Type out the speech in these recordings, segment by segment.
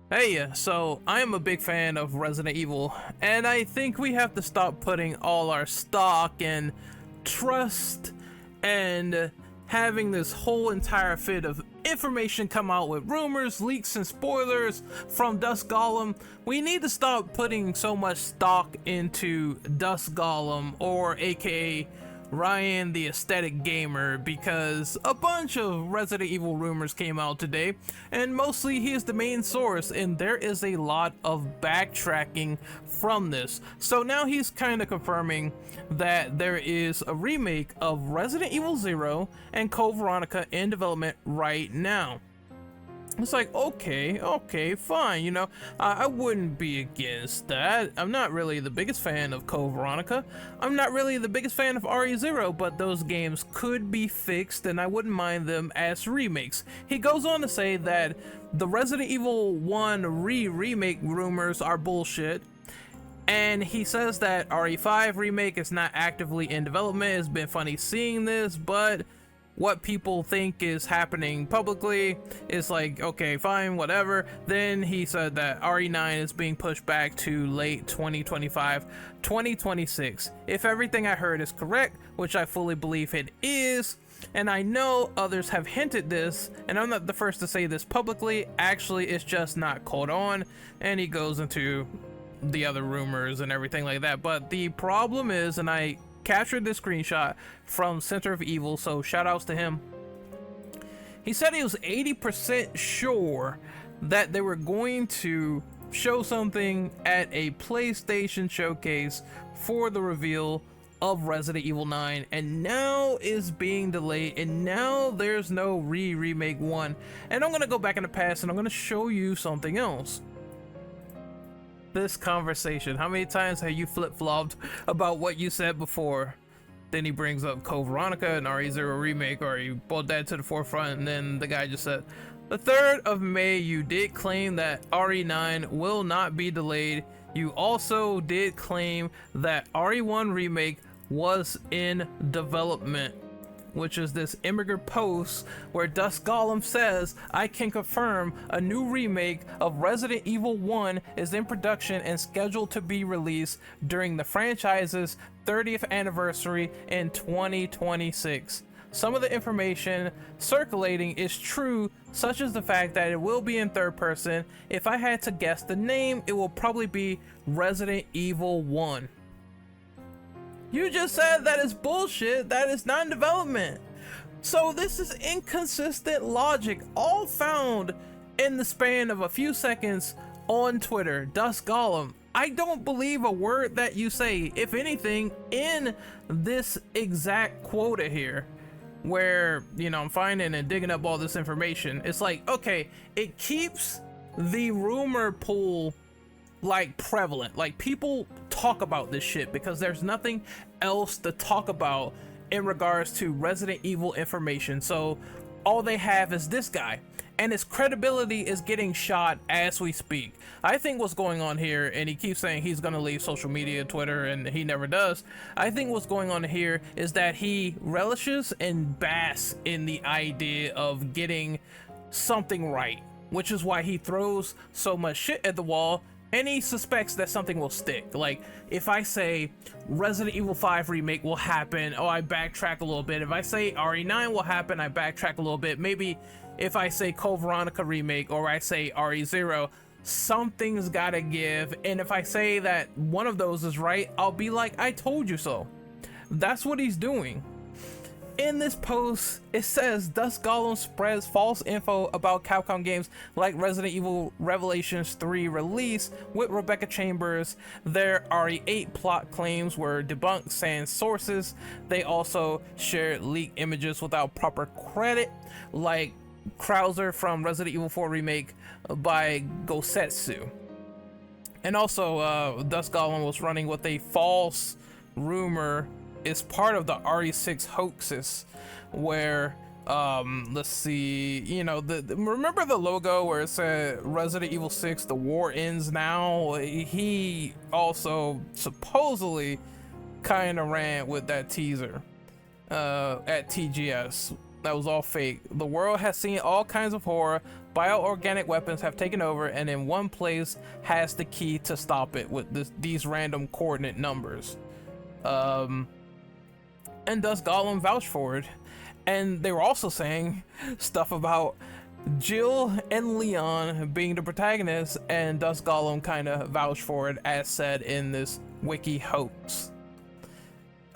Hey, so I am a big fan of Resident Evil, and I think we have to stop putting all our stock and trust and having this whole entire fit of information come out with rumors, leaks, and spoilers from Dusk Golem. We need to stop putting so much stock into Dusk Golem, or aka Ryan the Aesthetic Gamer, because a bunch of Resident Evil rumors came out today, and mostly he is the main source, and there is a lot of backtracking from this. So now he's kind of confirming that there is a remake of Resident Evil 0 and Code Veronica in development right now. It's like, okay, fine, you know, I wouldn't be against that. I'm not really the biggest fan of Code Veronica. I'm not really the biggest fan of RE0, but those games could be fixed and I wouldn't mind them as remakes. He goes on to say that the Resident Evil 1 remake rumors are bullshit. And he says that RE5 remake is not actively in development. It's been funny seeing this, but what people think is happening publicly is like, okay, fine, whatever. Then he said that RE9 is being pushed back to late 2025, 2026. If everything I heard is correct, which I fully believe it is, and I know others have hinted this, and I'm not the first to say this publicly, actually it's just not caught on, and he goes into the other rumors and everything like that. But the problem is, and I captured this screenshot from Center of Evil, so shout outs to him. He said he was 80% sure that they were going to show something at a PlayStation showcase for the reveal of Resident Evil 9, and now is being delayed, and now there's no remake 1. And I'm gonna go back in the past and I'm gonna show you something else. This conversation, how many times have you flip-flopped about what you said before? Then he brings up Code Veronica and RE0 remake, or he brought that to the forefront, and then the guy just said, the 3rd of May you did claim that RE9 will not be delayed. You also did claim that RE1 remake was in development, which is this immigrant post where Dusk Golem says, I can confirm a new remake of Resident Evil 1 is in production and scheduled to be released during the franchise's 30th anniversary in 2026. Some of the information circulating is true, such as the fact that it will be in 3rd person. If I had to guess the name, it will probably be Resident Evil 1. You just said that is bullshit, that is not in development. So this is inconsistent logic, all found in the span of a few seconds on Twitter. Dusk Golem, I don't believe a word that you say. If anything, in this exact quota here, where, you know, I'm finding and digging up all this information, it's like, okay, it keeps the rumor pool like prevalent, like people talk about this shit because there's nothing else to talk about in regards to Resident Evil information. So all they have is this guy, and his credibility is getting shot as we speak. I think what's going on here, and he keeps saying he's gonna leave social media, Twitter, and he never does. I think what's going on here is that he relishes and basks in the idea of getting something right, which is why he throws so much shit at the wall. And he suspects that something will stick. Like, if I say Resident Evil 5 remake will happen, oh, I backtrack a little bit. If I say RE9 will happen, I backtrack a little bit. Maybe if I say Code Veronica remake, or I say RE0, something's gotta give. And if I say that one of those is right, I'll be like, I told you so. That's what he's doing. In this post, it says Dusk Golem spreads false info about Capcom games like Resident Evil Revelations 3 release with Rebecca Chambers. Their RE8 plot claims were debunked, sans sources. They also shared leaked images without proper credit, like Krauser from Resident Evil 4 remake by Gosetsu. And also, Dusk Golem was running with a false rumor. Is part of the RE6 hoaxes, where let's see, you know, remember the logo where it said Resident Evil 6 the war ends now? He also supposedly kind of ran with that teaser at TGS. That was all fake. The world has seen all kinds of horror, bioorganic weapons have taken over, and in one place has the key to stop it with these random coordinate numbers. And Dusk Golem vouched for it. And they were also saying stuff about Jill and Leon being the protagonists, and Dusk Golem kind of vouched for it, as said in this wiki hoax.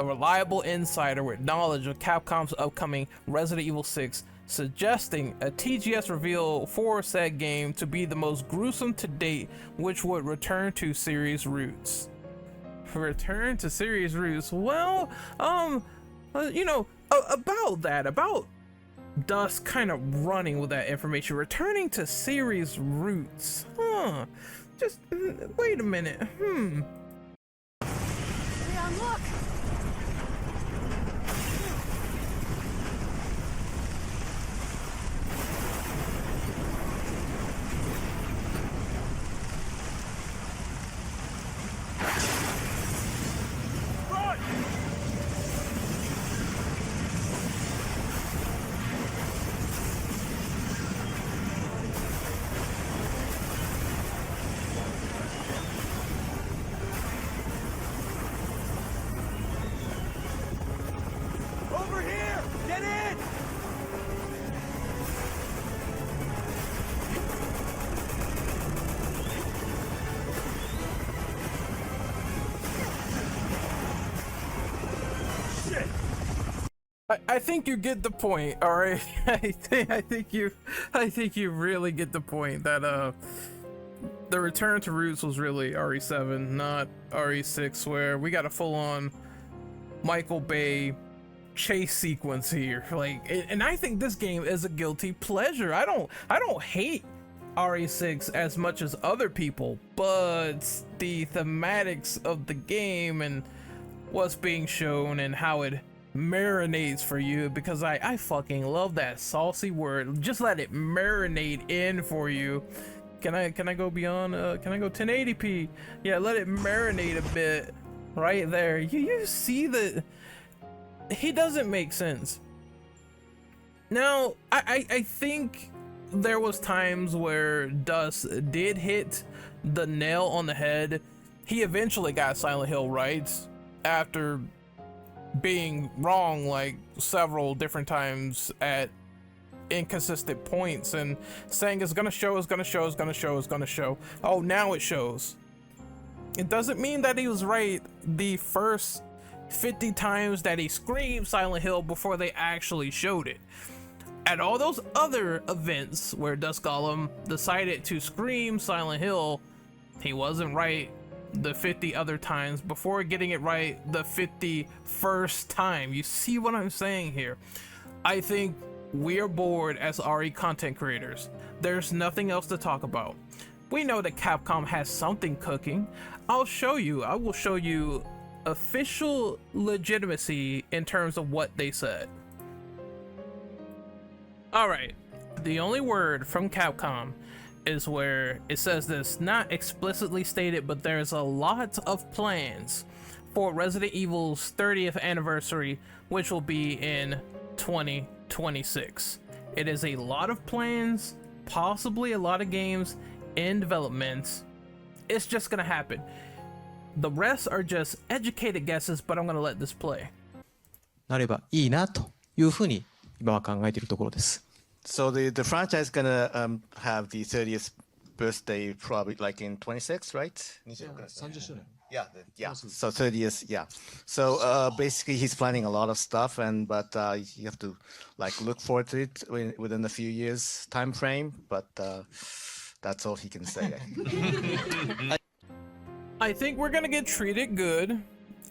A reliable insider with knowledge of Capcom's upcoming Resident Evil 6, suggesting a TGS reveal for said game to be the most gruesome to date, which would return to series roots. Return to series roots. Well, you know, about Dusk kind of running with that information, returning to series roots. Just wait a minute. Leon, look! Over here! Get in! Shit! I think you get the point, all right. I think you really get the point that the return to roots was really RE7, not RE6, where we got a full-on Michael Bay chase sequence here. Like, and I think this game is a guilty pleasure. I don't hate RE6 as much as other people, but the thematics of the game and what's being shown and how it marinates for you, because I fucking love that saucy word. Just let it marinate in for you. Can I go beyond? Can I go 1080p? Yeah, let it marinate a bit right there. You see that he doesn't make sense. Now, I think there was times where Dusk did hit the nail on the head. He eventually got Silent Hill right after being wrong like several different times at inconsistent points and saying it's gonna show. Oh, now it shows. It doesn't mean that he was right the first 50 times that he screamed Silent Hill before they actually showed it. At all those other events where Dusk Golem decided to scream Silent Hill, he wasn't right the 50 other times before getting it right the 51st time. You see what I'm saying here? I think we are bored as RE content creators. There's nothing else to talk about. We know that Capcom has something cooking. I will show you official legitimacy in terms of what they said. Alright, the only word from Capcom is where it says this, not explicitly stated, but there's a lot of plans for Resident Evil's 30th anniversary, which will be in 2026. It is a lot of plans, possibly a lot of games in development. It's just gonna happen. The rest are just educated guesses, but I'm gonna let this play. なればいいなというふうに今は考えているところです。 So the franchise is gonna have the 30th birthday probably like in 26, right? 30周年。 Yeah, yeah. So 30th, yeah. So basically, he's planning a lot of stuff, but you have to like look forward to it within a few years time frame. But that's all he can say. I think we're gonna get treated good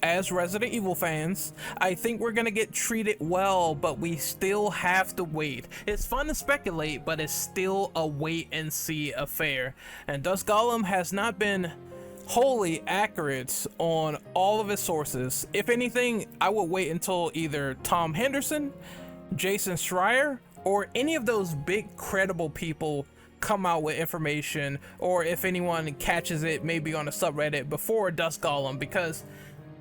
as Resident Evil fans. I think we're gonna get treated well, but we still have to wait. It's fun to speculate, but it's still a wait and see affair. And Dusk Golem has not been wholly accurate on all of his sources. If anything, I would wait until either Tom Henderson, Jason Schreier, or any of those big credible people come out with information, or if anyone catches it maybe on a subreddit before Dusk Golem, because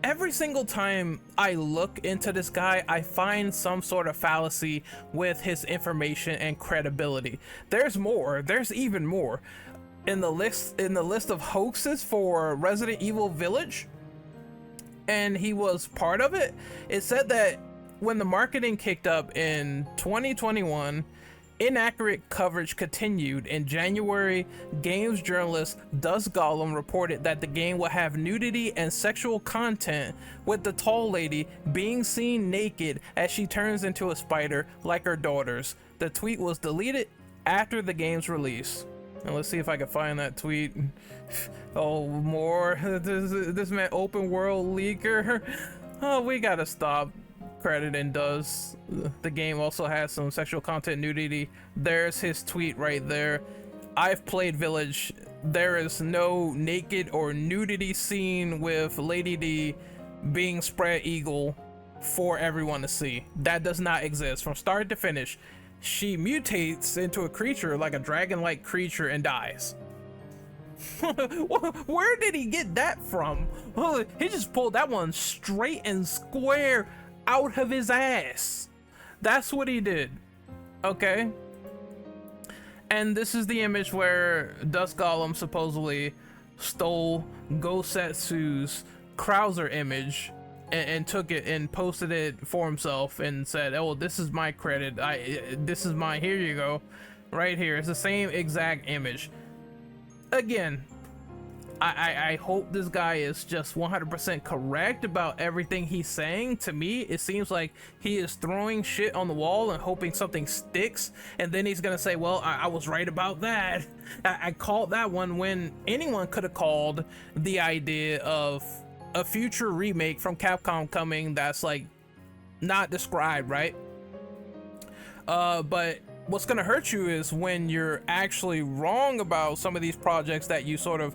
every single time I look into this guy, I find some sort of fallacy with his information and credibility. There's more. There's even more. In the list of hoaxes for Resident Evil Village, and he was part of it, it said that when the marketing kicked up in 2021, inaccurate coverage continued. In January, games journalist Dusk Golem reported that the game will have nudity and sexual content, with the tall lady being seen naked as she turns into a spider like her daughters. The tweet was deleted after the game's release. And let's see if I can find that tweet. Oh, more. This man, open world leaker. Oh, we gotta stop crediting does. The game also has some sexual content, nudity. There's his tweet right there. I've played Village. There is no naked or nudity scene with Lady D being spread eagle for everyone to see. That does not exist from start to finish. She mutates into a creature like a dragon-like creature and dies. Where did he get that from? He just pulled that one straight and square out of his ass. That's what he did. Okay. And this is the image where Dusk Golem supposedly stole Gosetsu's Krauser image and took it and posted it for himself and said, oh, this is my credit. This is my, here you go. Right here. It's the same exact image. Again, I hope this guy is just 100% correct about everything he's saying. To me, it seems like he is throwing shit on the wall and hoping something sticks, and then he's gonna say, well, I was right about that. I called that one when anyone could have called the idea of a future remake from Capcom coming that's like not described, right? But what's gonna hurt you is when you're actually wrong about some of these projects that you sort of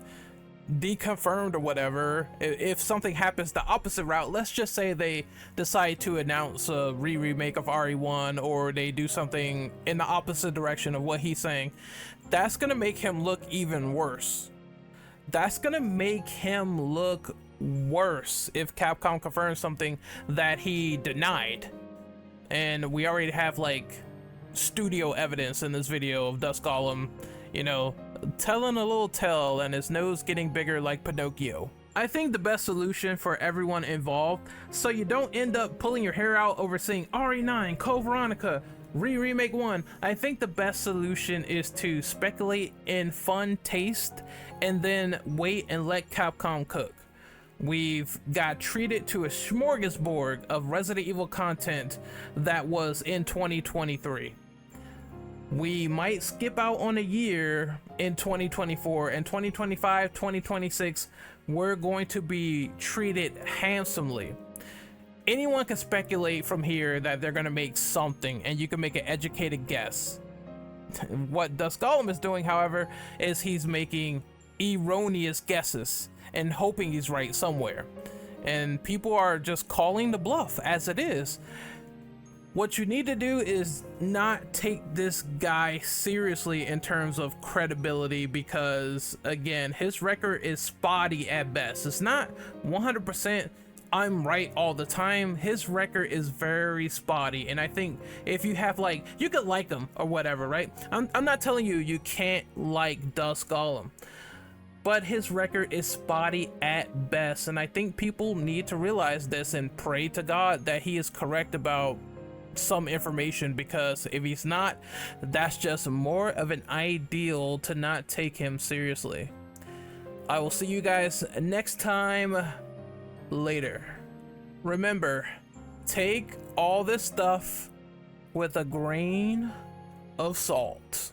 deconfirmed or whatever. If something happens the opposite route, let's just say they decide to announce a remake of RE1, or they do something in the opposite direction of what he's saying, that's gonna make him look even worse. That's gonna make him look worse if Capcom confirms something that he denied. And we already have like studio evidence in this video of Dusk Golem, you know, telling a little tale and his nose getting bigger like Pinocchio. I think the best solution for everyone involved, so you don't end up pulling your hair out over seeing RE9, Code Veronica, remake 1, I think the best solution is to speculate in fun taste and then wait and let Capcom cook. We've got treated to a smorgasbord of Resident Evil content that was in 2023. We might skip out on a year in 2024, and 2025, 2026, we're going to be treated handsomely. Anyone can speculate from here that they're going to make something, and you can make an educated guess. What Dusk Golem is doing, however, is he's making erroneous guesses and hoping he's right somewhere. And people are just calling the bluff as it is. What you need to do is not take this guy seriously in terms of credibility, because again, his record is spotty at best. It's not 100% I'm right all the time. His record is very spotty, and I think if you have like, you could like him or whatever, right? I'm not telling you you can't like Dusk Golem, but his record is spotty at best, and I think people need to realize this and pray to God that he is correct about some information, because if he's not, that's just more of an ideal to not take him seriously. I will see you guys next time. Later. Remember, take all this stuff with a grain of salt.